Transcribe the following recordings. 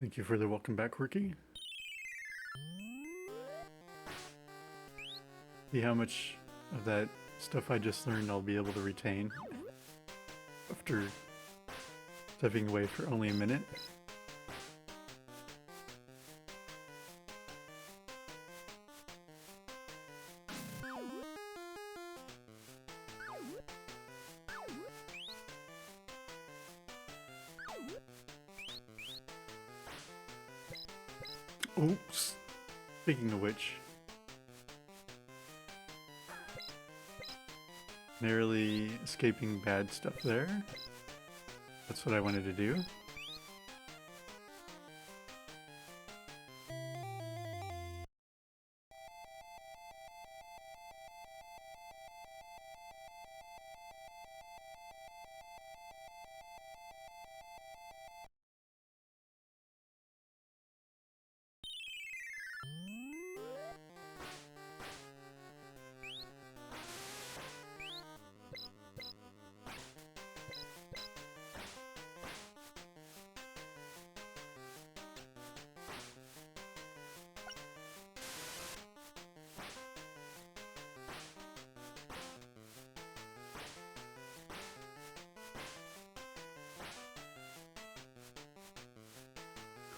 Thank you for the welcome back, Quirky. See how much of that stuff I just learned I'll be able to retain after stepping away for only a minute. Oops. Speaking of which, narrowly escaping bad stuff there. That's what I wanted to do.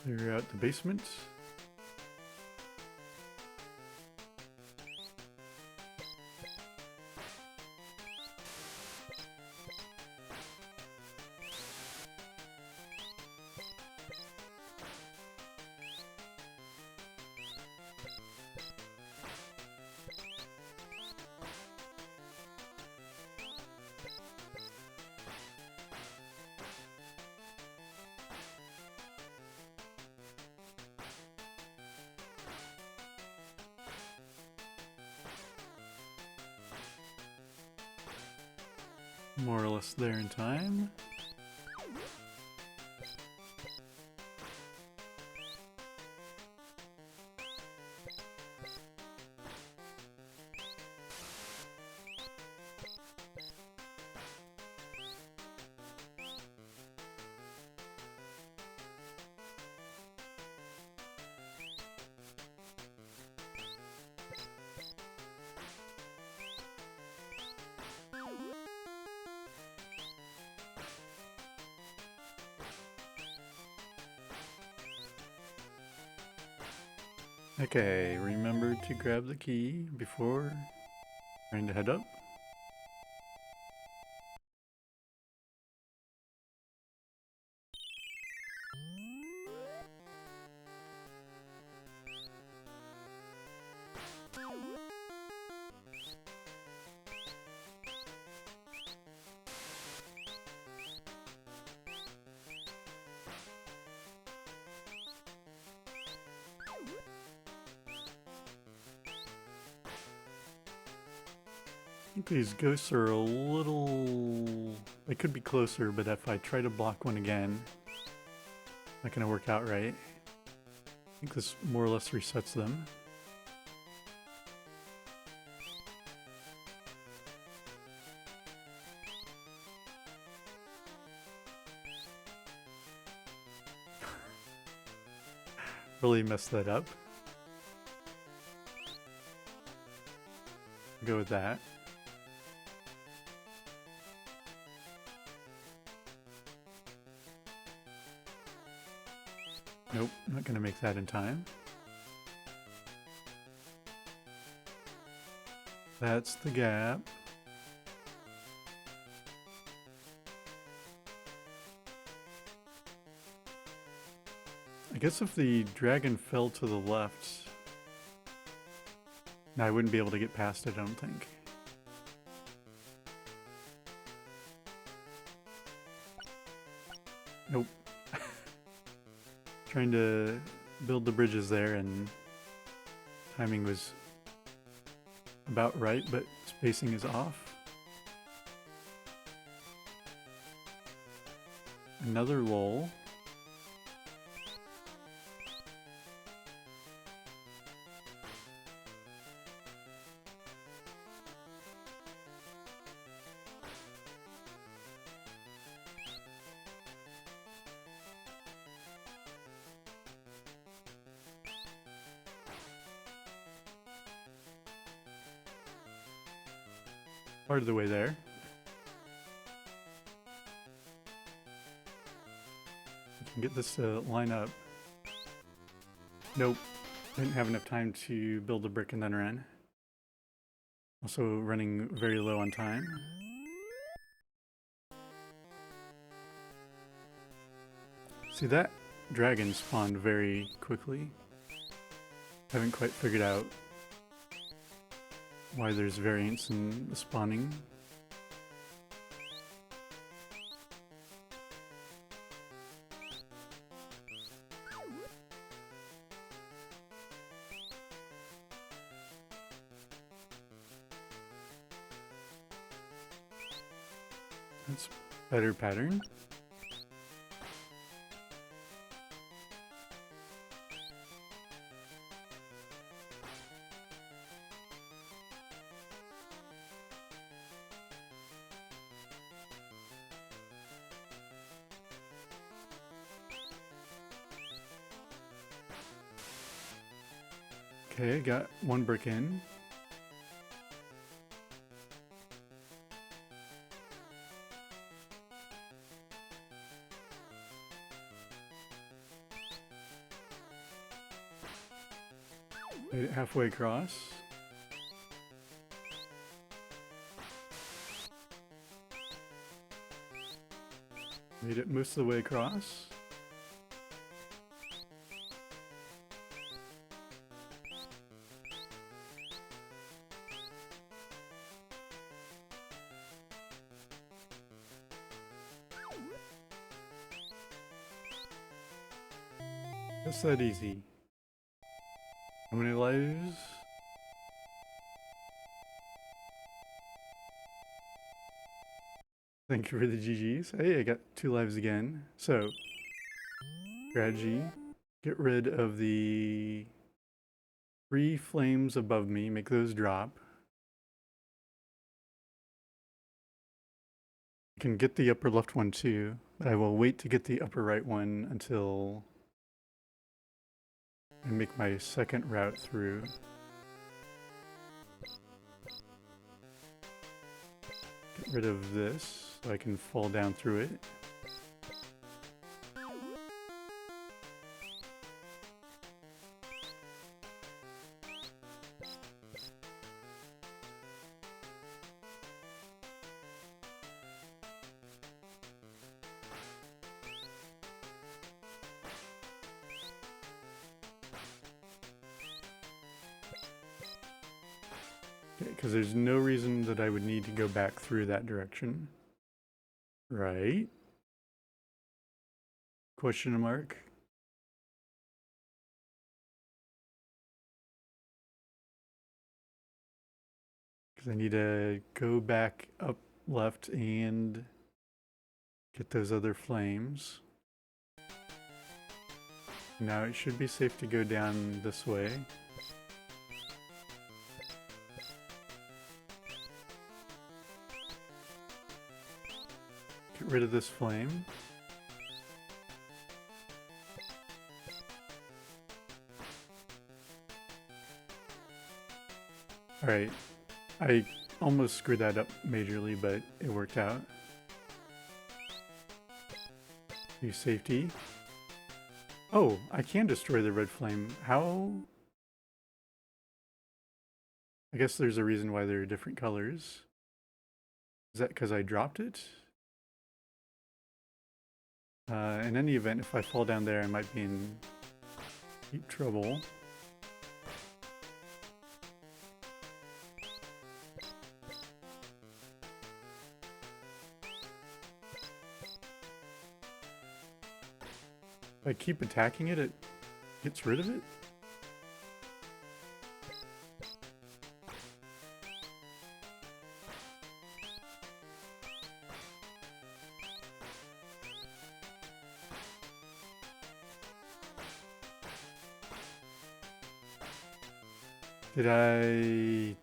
Clear out the basement. More or less there in time. Okay, remember to grab the key before trying to head up. I think these ghosts are a little... They could be closer, but if I try to block one again, not gonna work out right. I think this more or less resets them. Really messed that up. Go with that. Nope, not gonna make that in time. That's the gap. I guess if the dragon fell to the left, I wouldn't be able to get past it, I don't think. Nope. Trying to build the bridges there and timing was about right, but spacing is off. Another lull. Part of the way there. We can get this to line up. Nope. Didn't have enough time to build a brick and then run. Also running very low on time. See, that dragon spawned very quickly. Haven't quite figured out why there's variance in the spawning. That's better pattern. Okay, got one brick in. Made it halfway across. Made it most of the way across. Just that easy. How many lives? Thank you for the GGs. Hey, I got 2 lives again. So, strategy. Get rid of the 3 flames above me. Make those drop. I can get the upper left one too, but I will wait to get the upper right one until I make my second route through. Get rid of this so I can fall down through it. Because there's no reason that I would need to go back through that direction. Right? Question mark. Because I need to go back up left and get those other flames. Now it should be safe to go down this way. Get rid of this flame. Alright, I almost screwed that up majorly, but it worked out. Use safety. Oh, I can destroy the red flame. How? I guess there's a reason why they're different colors. Is that because I dropped it? In any event, if I fall down there, I might be in deep trouble. If I keep attacking it, it gets rid of it?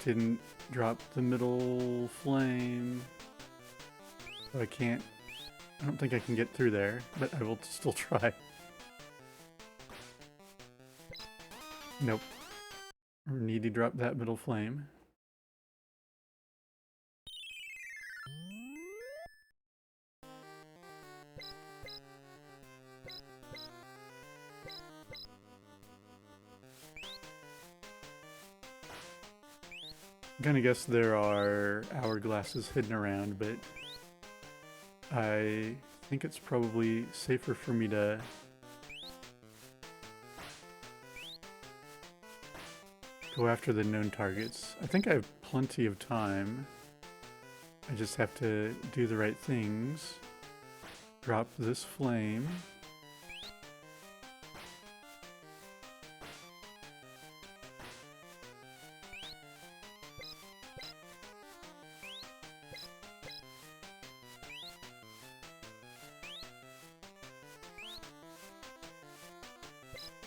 Didn't drop the middle flame. So I don't think I can get through there, but I will still try. Nope. Need to drop that middle flame. I'm gonna guess there are hourglasses hidden around, but I think it's probably safer for me to go after the known targets. I think I have plenty of time. I just have to do the right things. Drop this flame.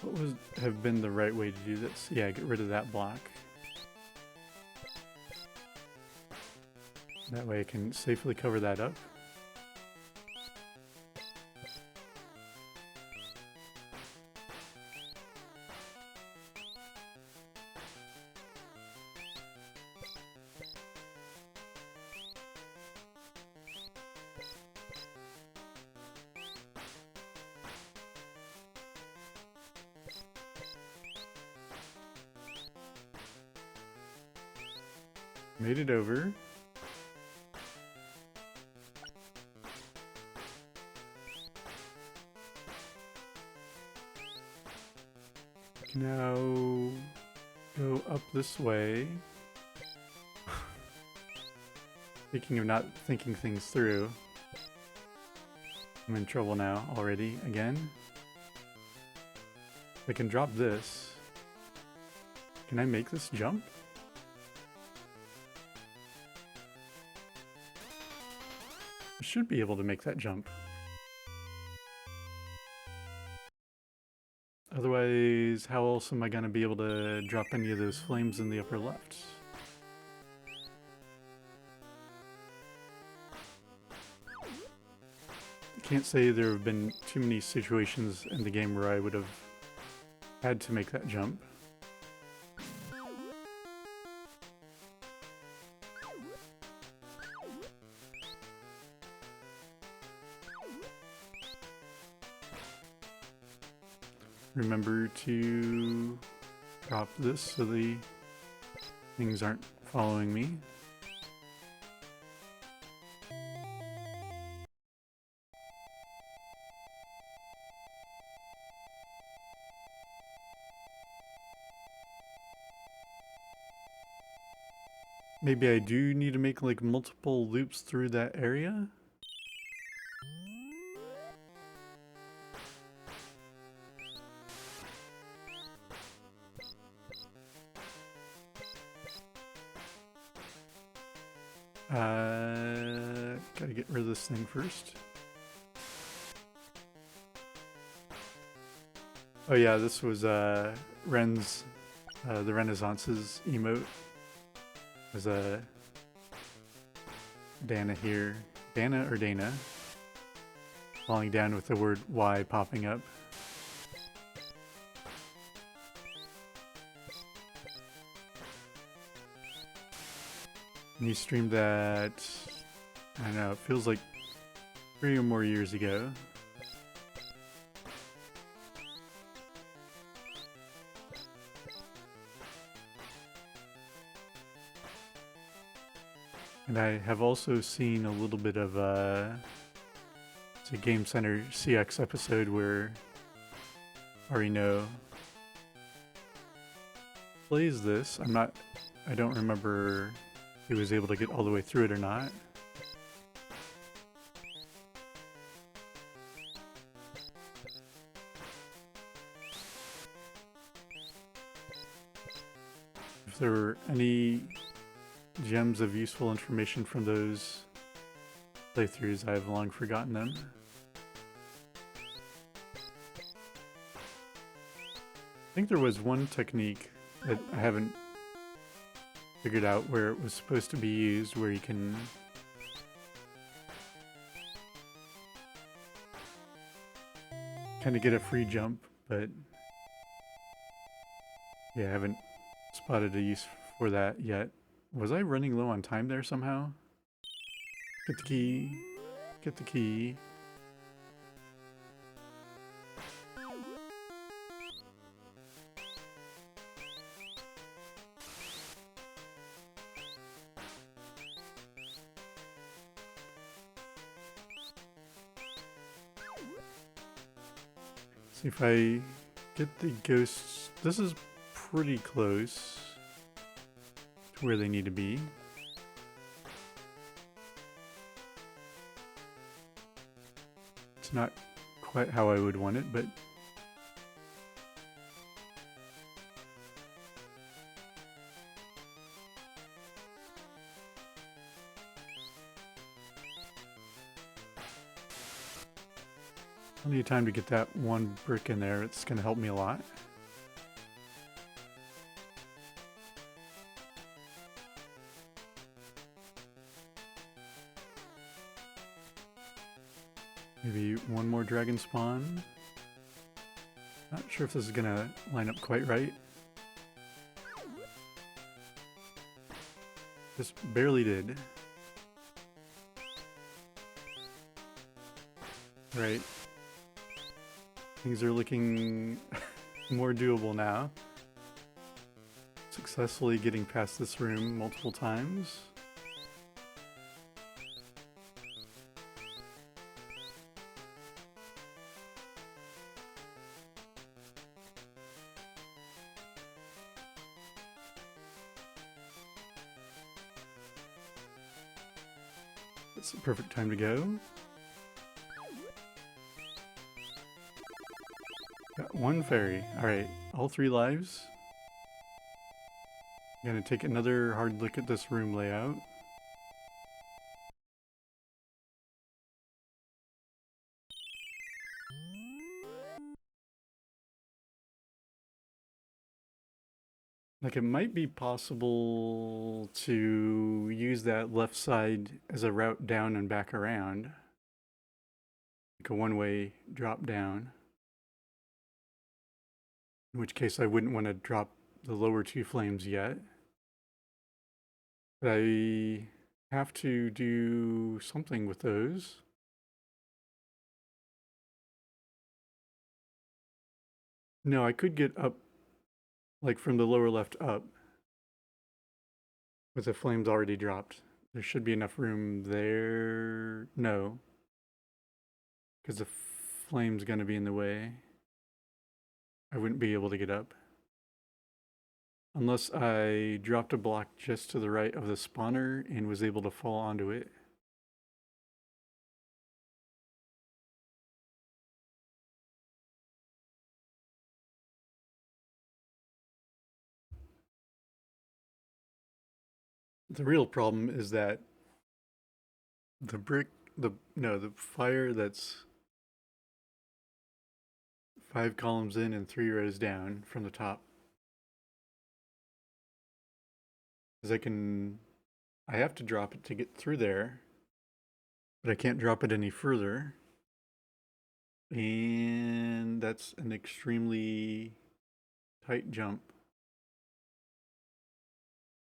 What would have been the right way to do this? Yeah, get rid of that block. That way I can safely cover that up. Made it over. Now go up this way. Speaking of not thinking things through, I'm in trouble now already again. I can drop this. Can I make this jump? I should be able to make that jump. Otherwise, how else am I going to be able to drop any of those flames in the upper left? I can't say there have been too many situations in the game where I would have had to make that jump. Remember to drop this so the things aren't following me. Maybe I do need to make like multiple loops through that area. Gotta get rid of this thing first. Oh yeah, this was Ren's, the Renaissance's emote. There's a Dana here. Dana or Dana? Falling down with the word Y popping up. And he streamed that, I don't know, it feels like 3 or more years ago. And I have also seen a little bit of it's a Game Center CX episode where Arino plays this. I don't remember if he was able to get all the way through it or not. If there were any gems of useful information from those playthroughs, I've long forgotten them. I think there was one technique that I haven't figured out where it was supposed to be used, where you can kind of get a free jump, but yeah, I haven't spotted a use for that yet. Was I running low on time there somehow? Get the key. Get the key. See if I get the ghosts. This is pretty close to where they need to be. It's not quite how I would want it, but plenty of time to get that one brick in there. It's going to help me a lot. Maybe one more dragon spawn. Not sure if this is going to line up quite right. Just barely did. Right. Things are looking more doable now. Successfully getting past this room multiple times. It's the perfect time to go. Got one fairy. Alright, all 3 lives. I'm gonna take another hard look at this room layout. Like, it might be possible to use that left side as a route down and back around. Like a one-way drop down. In which case I wouldn't want to drop the lower 2 flames yet. But I have to do something with those. No, I could get up, like from the lower left up, with the flames already dropped. There should be enough room there. No. Because the flame's going to be in the way. I wouldn't be able to get up. Unless I dropped a block just to the right of the spawner and was able to fall onto it. The real problem is that the fire that's 5 columns in and 3 rows down from the top. Because I have to drop it to get through there, but I can't drop it any further. And that's an extremely tight jump.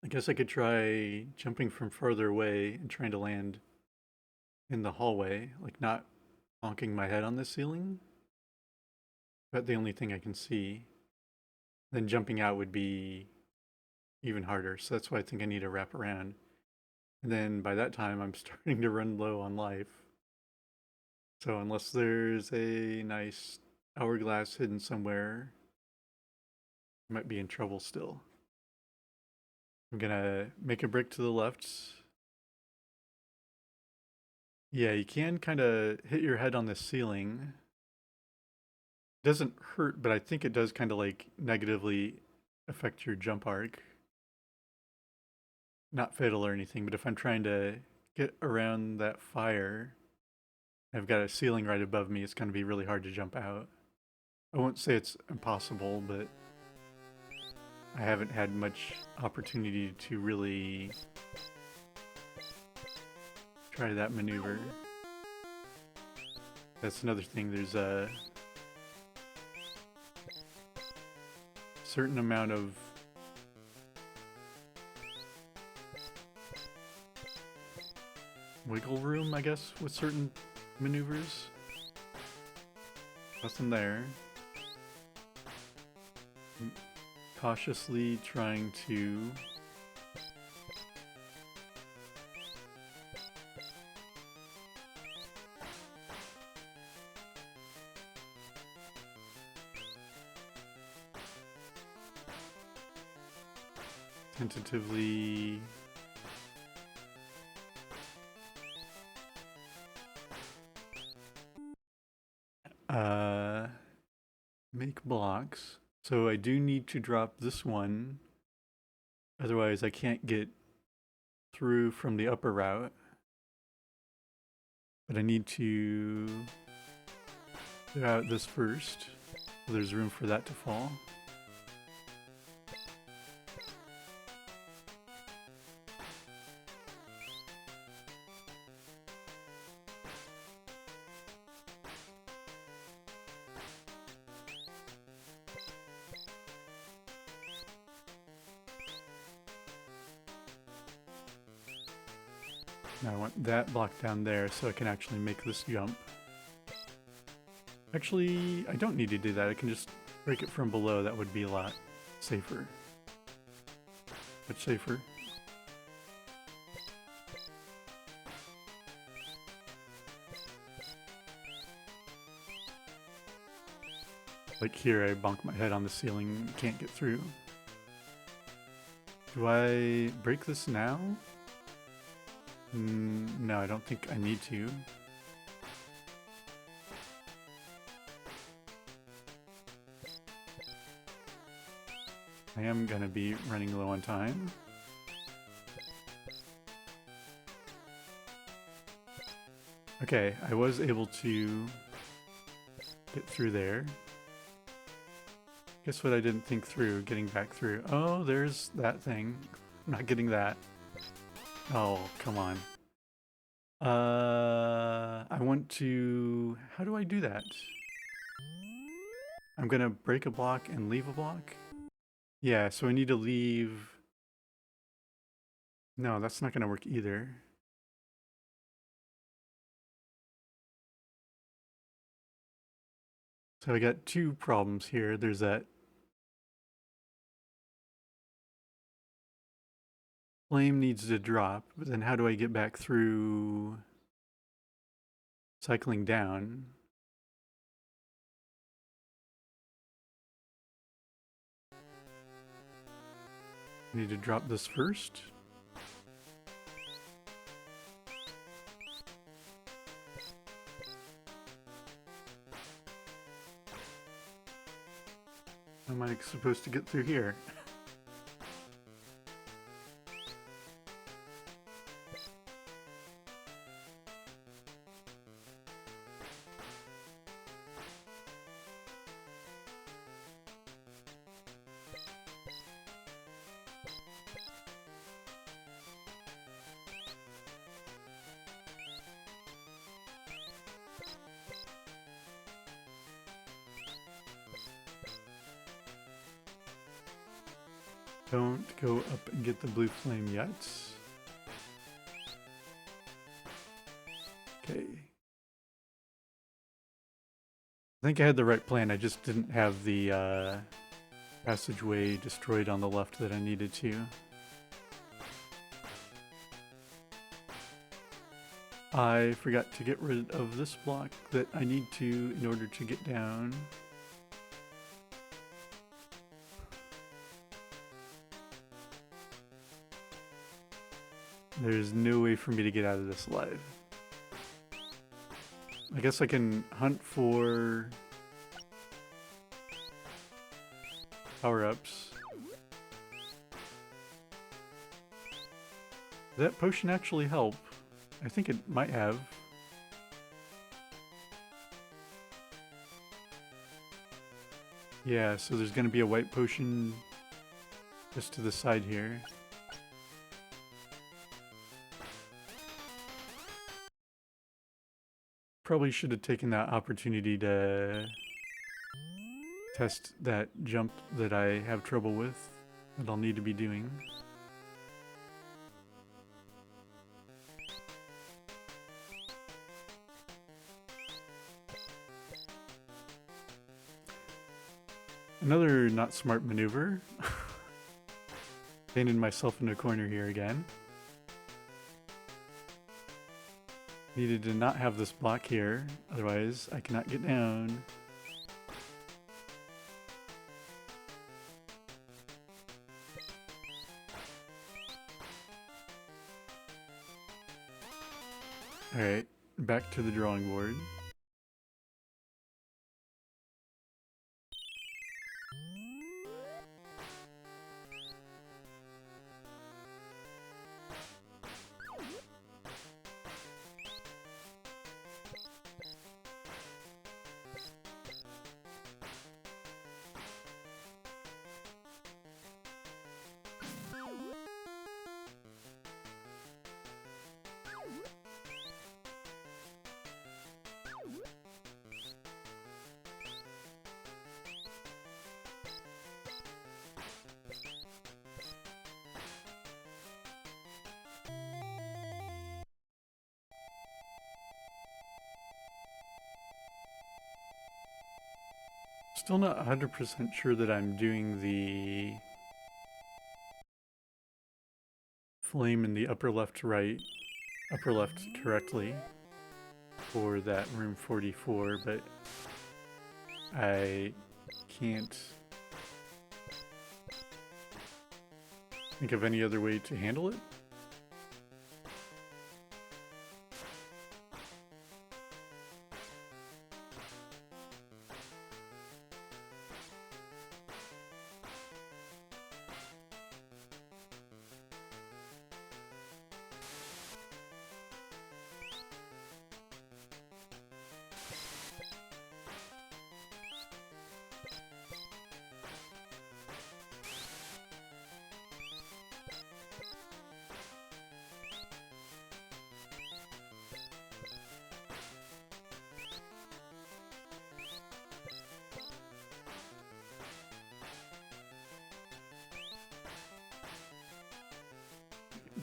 I guess I could try jumping from farther away and trying to land in the hallway, like not bonking my head on the ceiling. But the only thing I can see. Then jumping out would be even harder, so that's why I think I need to wrap around. And then by that time, I'm starting to run low on life. So unless there's a nice hourglass hidden somewhere, I might be in trouble still. I'm gonna make a brick to the left. Yeah, you can kind of hit your head on the ceiling. It doesn't hurt, but I think it does kind of like negatively affect your jump arc. Not fatal or anything, but if I'm trying to get around that fire, I've got a ceiling right above me, it's going to be really hard to jump out. I won't say it's impossible, but I haven't had much opportunity to really try that maneuver. That's another thing, there's a certain amount of wiggle room, I guess, with certain maneuvers. Nothing there. I'm cautiously trying to tentatively make blocks. So I do need to drop this one, otherwise I can't get through from the upper route. But I need to clear out this first, so there's room for that to fall. Now I want that block down there so I can actually make this jump. Actually, I don't need to do that. I can just break it from below. That would be a lot safer. Much safer. Like here, I bonk my head on the ceiling and can't get through. Do I break this now? No, I don't think I need to. I am gonna be running low on time. Okay, I was able to get through there. Guess what I didn't think through, getting back through. Oh, there's that thing. I'm not getting that. Oh, come on. I want to... How do I do that? I'm gonna break a block and leave a block? Yeah, so I need to leave... No, that's not gonna work either. So I got two problems here. There's that flame needs to drop, but then how do I get back through cycling down? I need to drop this first. How am I supposed to get through here? Don't go up and get the blue flame yet. Okay. I think I had the right plan. I just didn't have the passageway destroyed on the left that I needed to. I forgot to get rid of this block that I need to in order to get down. There's no way for me to get out of this alive. I guess I can hunt for power-ups. Did that potion actually help? I think it might have. Yeah, so there's gonna be a white potion just to the side here. Probably should have taken that opportunity to test that jump that I have trouble with, that I'll need to be doing. Another not smart maneuver. Painted myself in a corner here again. Needed to not have this block here, otherwise I cannot get down. Alright, back to the drawing board. Still not 100% sure that I'm doing the flame in the upper left correctly for that room 44, but I can't think of any other way to handle it.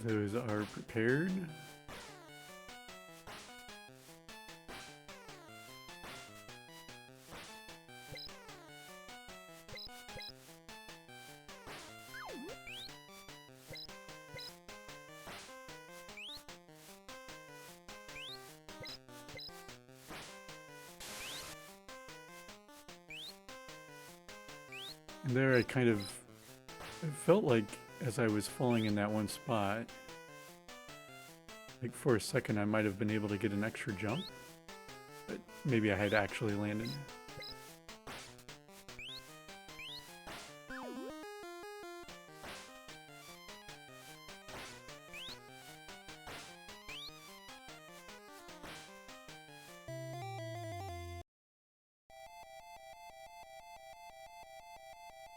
Those are prepared. And there I kind of, it felt like as I was falling in that one spot, like for a second I might have been able to get an extra jump, but maybe I had actually landed.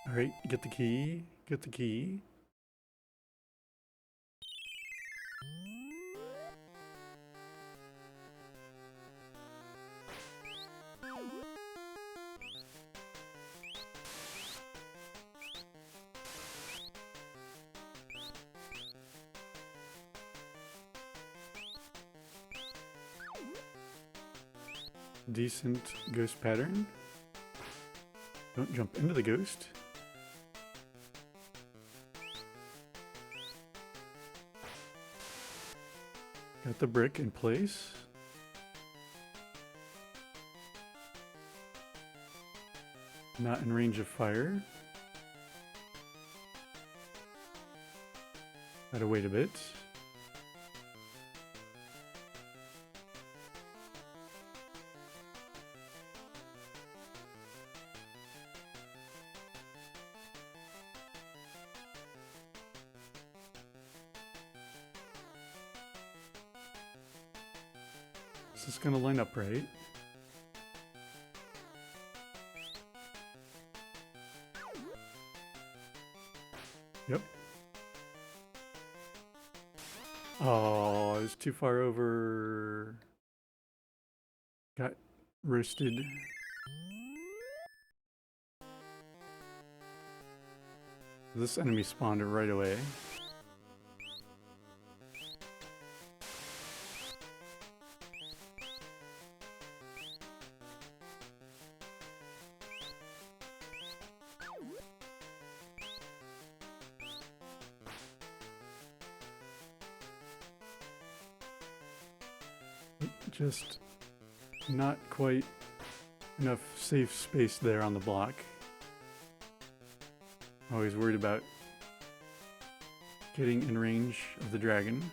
Alright, get the key, get the key. Decent ghost pattern. Don't jump into the ghost. Got the brick in place. Not in range of fire. Gotta wait a bit. Is this gonna line up right? Yep. Oh, it's too far over. Got roasted. This enemy spawned right away. Just not quite enough safe space there on the block. Always worried about getting in range of the dragon.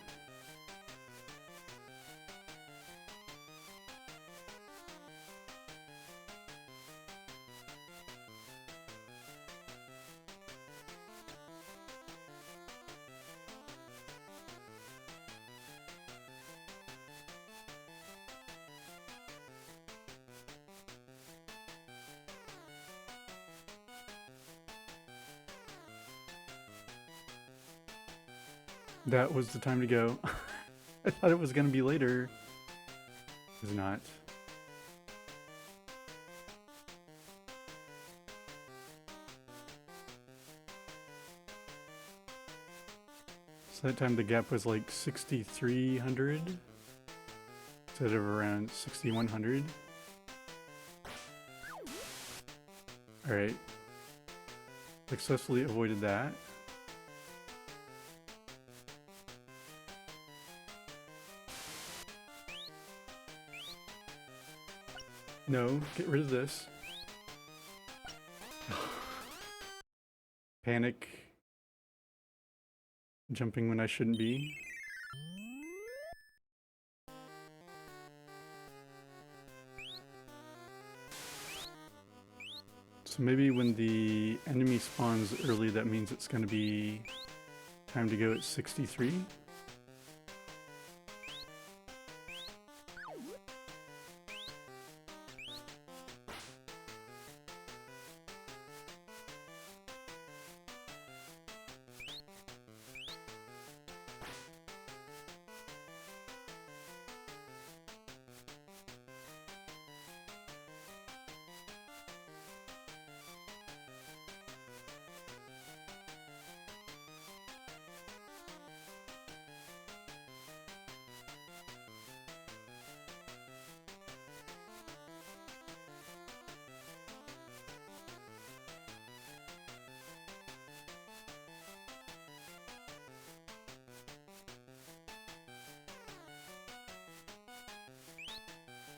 That was the time to go. I thought it was going to be later. It's not. So that time the gap was like 6,300 instead of around 6,100. Alright. Successfully avoided that. No, get rid of this. Panic. Jumping when I shouldn't be. So maybe when the enemy spawns early, that means it's going to be time to go at 63.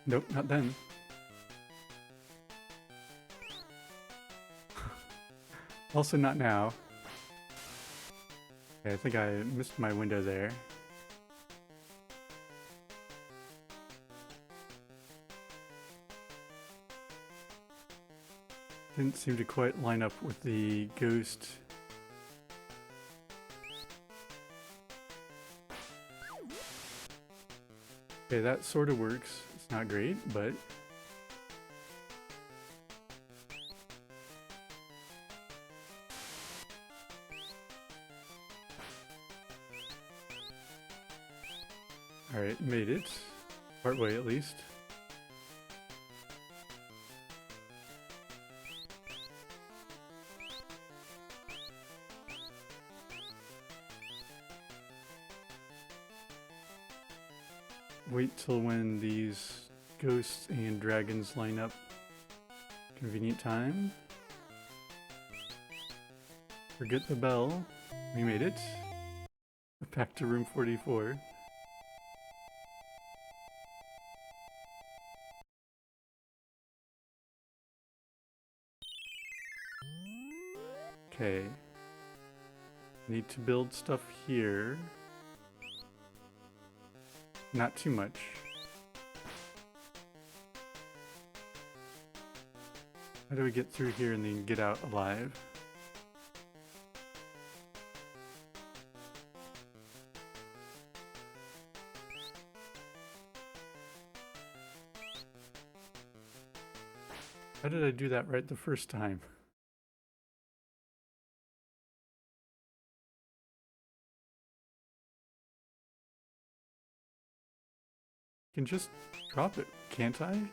Nope, not then. Also not now. Okay, I think I missed my window there. Didn't seem to quite line up with the ghost. Okay, that sort of works. It's not great, but... Alright, made it. Part way at least. Wait till when these ghosts and dragons line up. Convenient time. Forget the bell. We made it. Back to room 44. Okay. Need to build stuff here. Not too much. How do we get through here and then get out alive? How did I do that right the first time? I can just drop it, can't I? And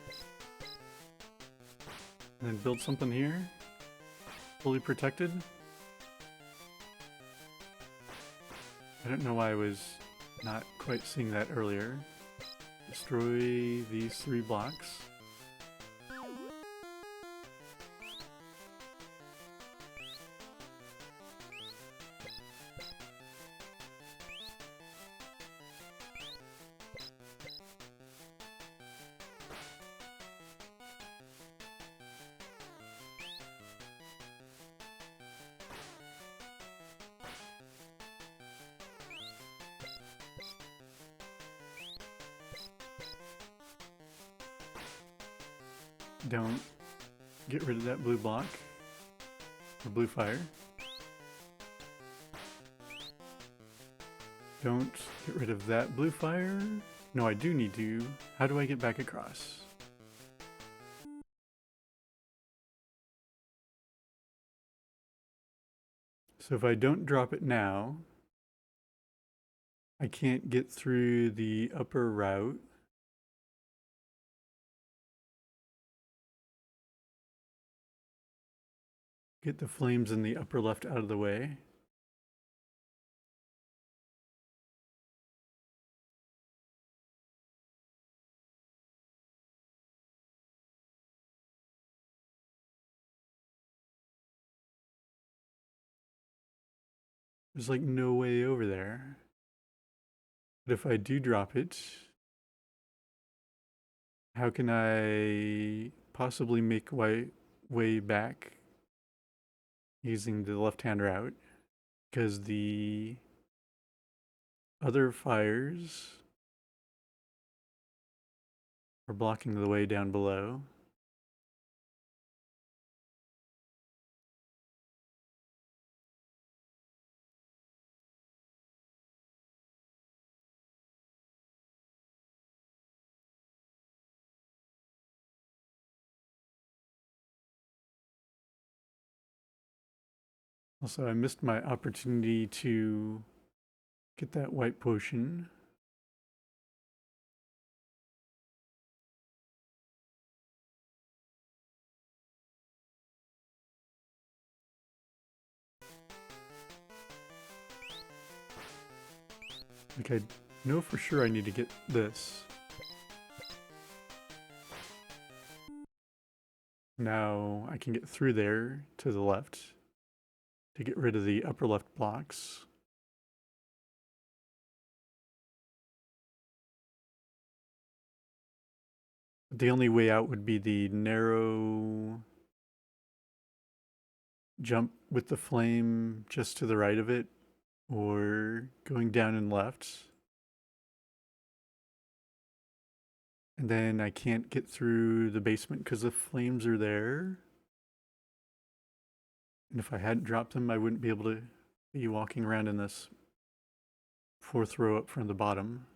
then build something here? Fully protected? I don't know why I was not quite seeing that earlier. Destroy these 3 blocks. Don't get rid of that blue block, or blue fire. Don't get rid of that blue fire. No, I do need to. How do I get back across? So if I don't drop it now, I can't get through the upper route. Get the flames in the upper left out of the way. There's like no way over there. But if I do drop it, how can I possibly make my way back using the left-hand route? Because the other fires are blocking the way down below. Also, I missed my opportunity to get that white potion. Like, I know for sure I need to get this. Now I can get through there to the left to get rid of the upper left blocks. The only way out would be the narrow jump with the flame just to the right of it, or going down and left. And then I can't get through the basement because the flames are there. And if I hadn't dropped them, I wouldn't be able to be walking around in this fourth row up from the bottom.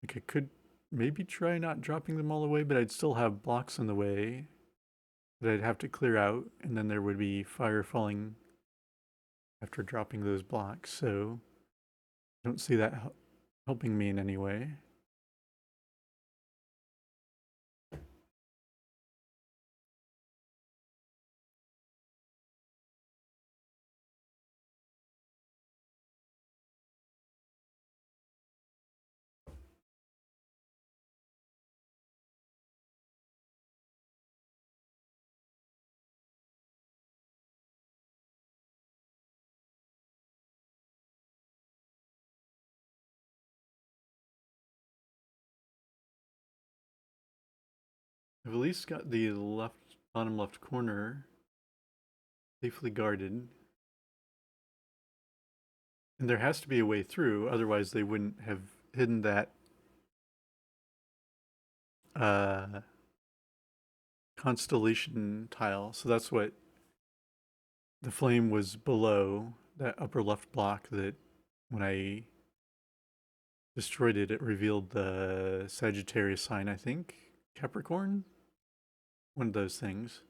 Like, I could maybe try not dropping them all the way, but I'd still have blocks in the way that I'd have to clear out, and then there would be fire falling after dropping those blocks. So I don't see that helping me in any way. I've at least got the bottom left corner safely guarded. And there has to be a way through, otherwise they wouldn't have hidden that uh, constellation tile. So that's what the flame was below, that upper left block that when I destroyed it, it revealed the Sagittarius sign, I think. Capricorn? One of those things.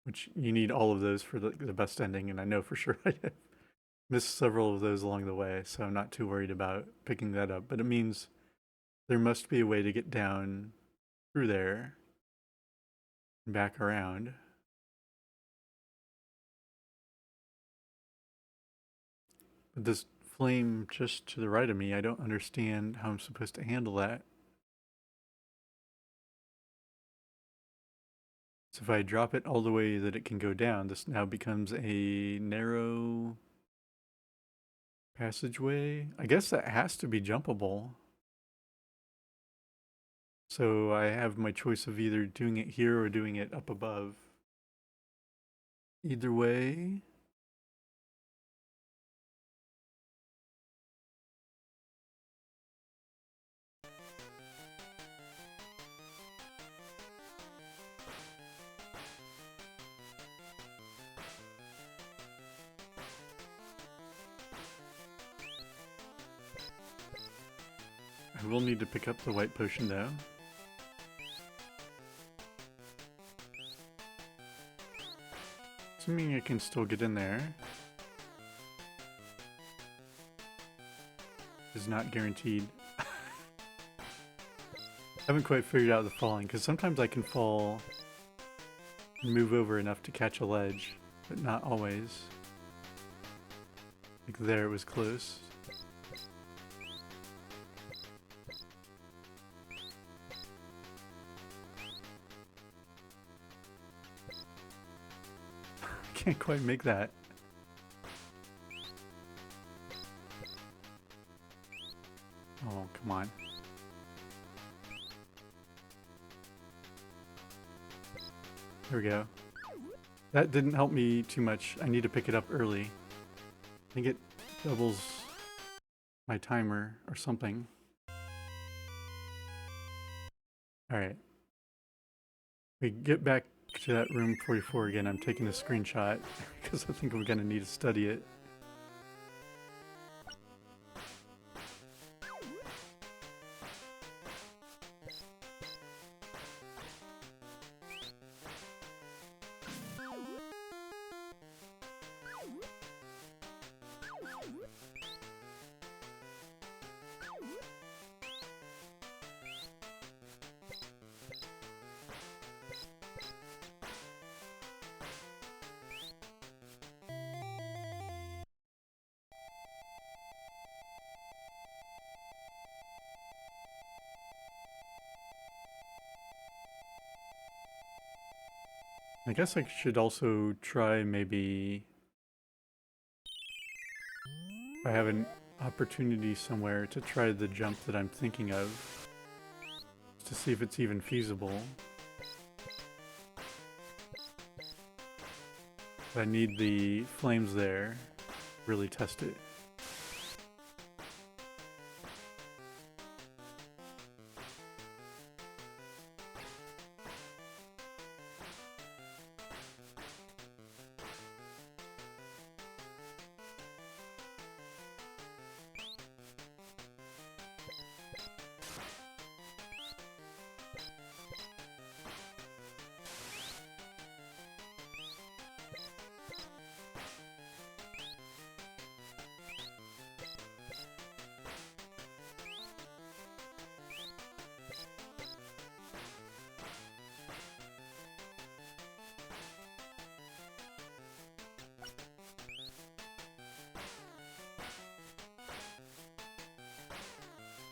Which you need all of those for the best ending, and I know for sure I have missed several of those along the way, so I'm not too worried about picking that up. But it means there must be a way to get down through there and back around. But this flame just to the right of me, I don't understand how I'm supposed to handle that. So if I drop it all the way that it can go down, this now becomes a narrow passageway. I guess that has to be jumpable. So I have my choice of either doing it here or doing it up above. Either way, I will need to pick up the white potion though. Assuming I can still get in there. Is not guaranteed. I haven't quite figured out the falling, because sometimes I can fall and move over enough to catch a ledge, but not always. Like there, it was close. Can't quite make that. Oh, come on. There we go. That didn't help me too much. I need to pick it up early. I think it doubles my timer or something. Alright. We get back to that room 44 again. I'm taking a screenshot because I think we're going to need to study it. I guess I should also try maybe if I have an opportunity somewhere to try the jump that I'm thinking of to see if it's even feasible. But I need the flames there, really test it.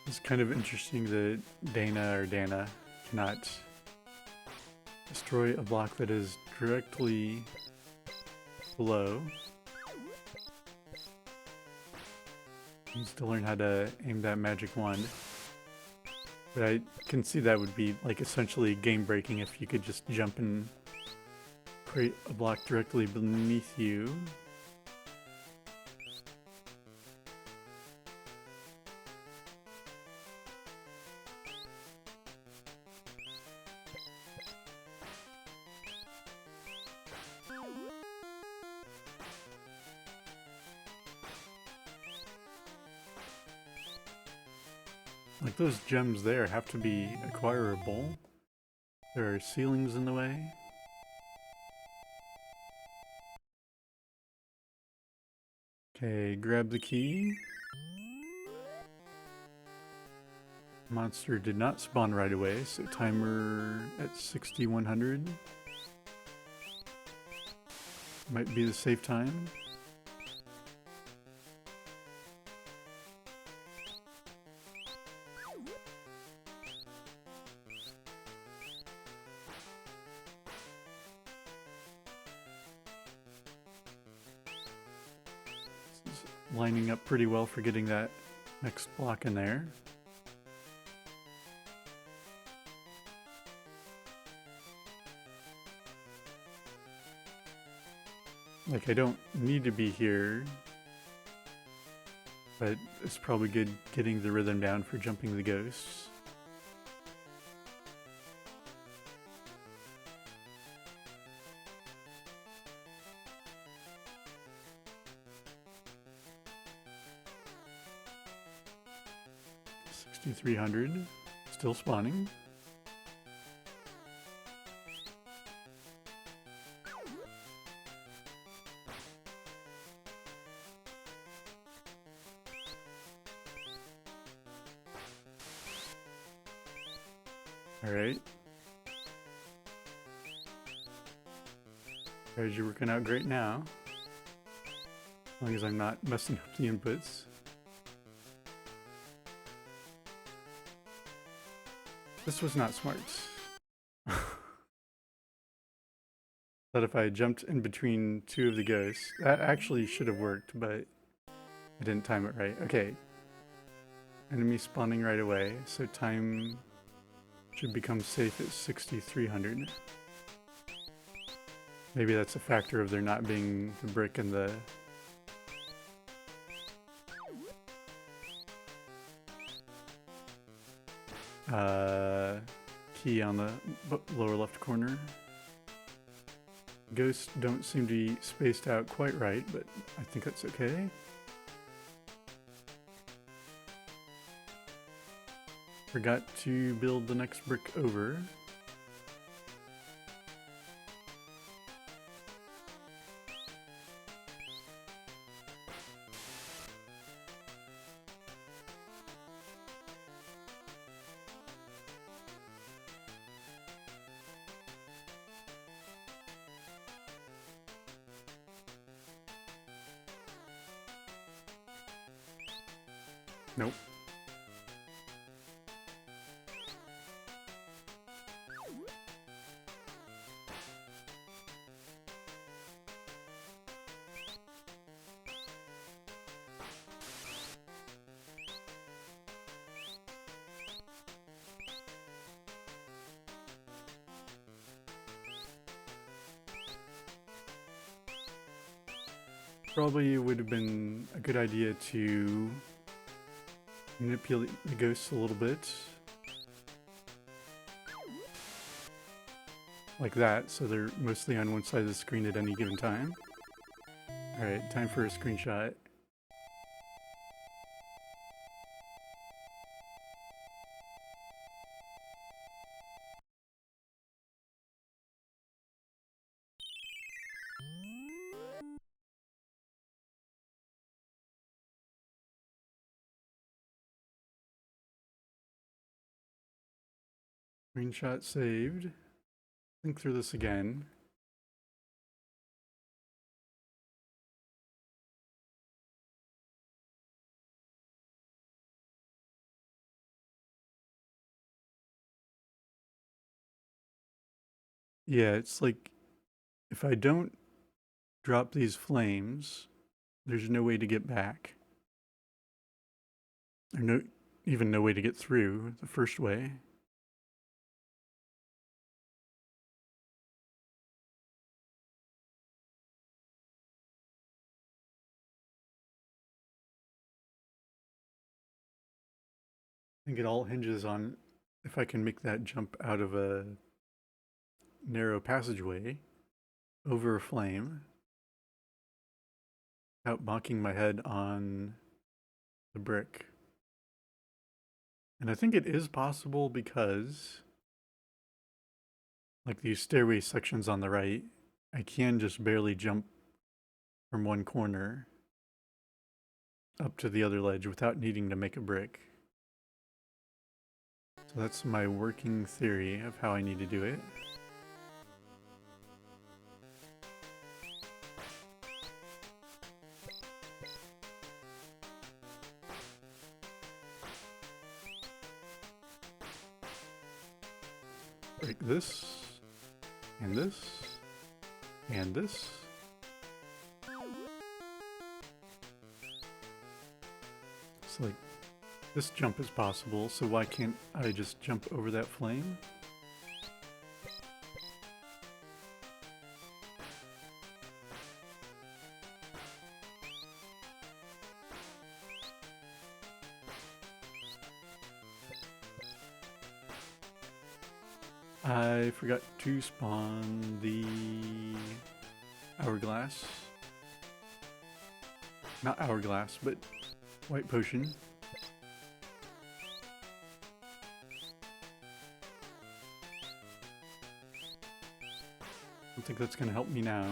It's kind of interesting that Dana cannot destroy a block that is directly below. Needs to learn how to aim that magic wand. But I can see that would be like essentially game breaking if you could just jump and create a block directly beneath you. Like those gems there have to be acquirable. There are ceilings in the way. Okay, grab the key. Monster did not spawn right away, so timer at 6100. Might be the safe time. Lining up pretty well for getting that next block in there. Like, I don't need to be here, but it's probably good getting the rhythm down for jumping the ghosts. $6,300, still spawning. Alright. Guys, you're working out great now. As long as I'm not messing up the inputs. This was not smart. But if I jumped in between two of the ghosts, that actually should have worked, but I didn't time it right. Okay. Enemy spawning right away, so time should become safe at 6,300. Maybe that's a factor of there not being the brick and the... key on the lower left corner. Ghosts don't seem to be spaced out quite right, but I think that's okay. Forgot to build the next brick over. Nope. Probably would have been a good idea to manipulate the ghosts a little bit. Like that, so they're mostly on one side of the screen at any given time. Alright, time for a screenshot. Screenshot saved. Think through this again. Yeah, it's like if I don't drop these flames, there's no way to get back. Or even no way to get through the first way. I think it all hinges on if I can make that jump out of a narrow passageway over a flame without bonking my head on the brick. And I think it is possible because, like these stairway sections on the right, I can just barely jump from one corner up to the other ledge without needing to make a brick. So that's my working theory of how I need to do it. Break this, and this, and this. It's like, this jump is possible, so why can't I just jump over that flame? I forgot to spawn the hourglass. Not hourglass, but white potion. I don't think that's going to help me now.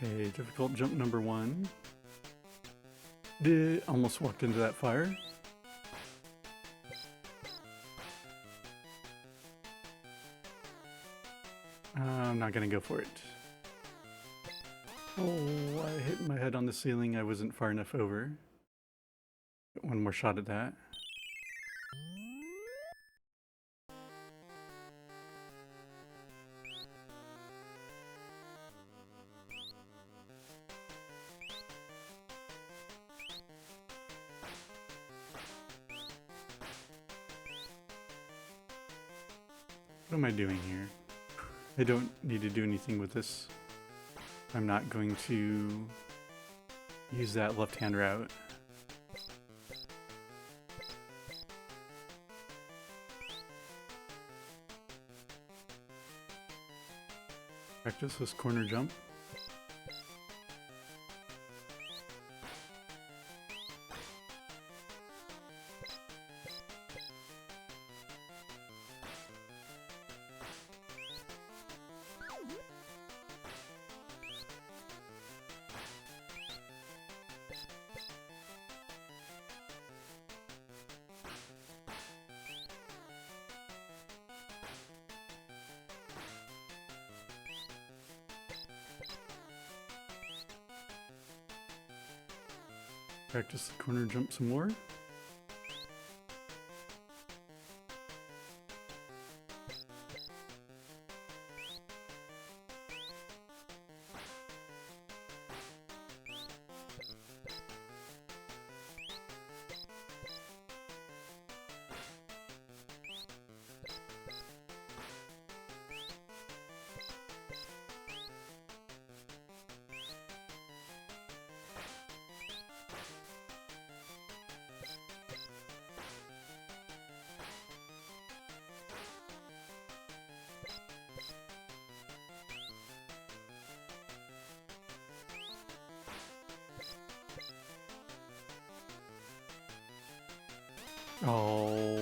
Okay, difficult jump number 1. Almost walked into that fire. I'm not gonna go for it. Oh, I hit my head on the ceiling. I wasn't far enough over. Get one more shot at that. What am I doing here? I don't need to do anything with this. I'm not going to use that left-hand route. Practice this corner jump. Practice the corner jump some more. Oh.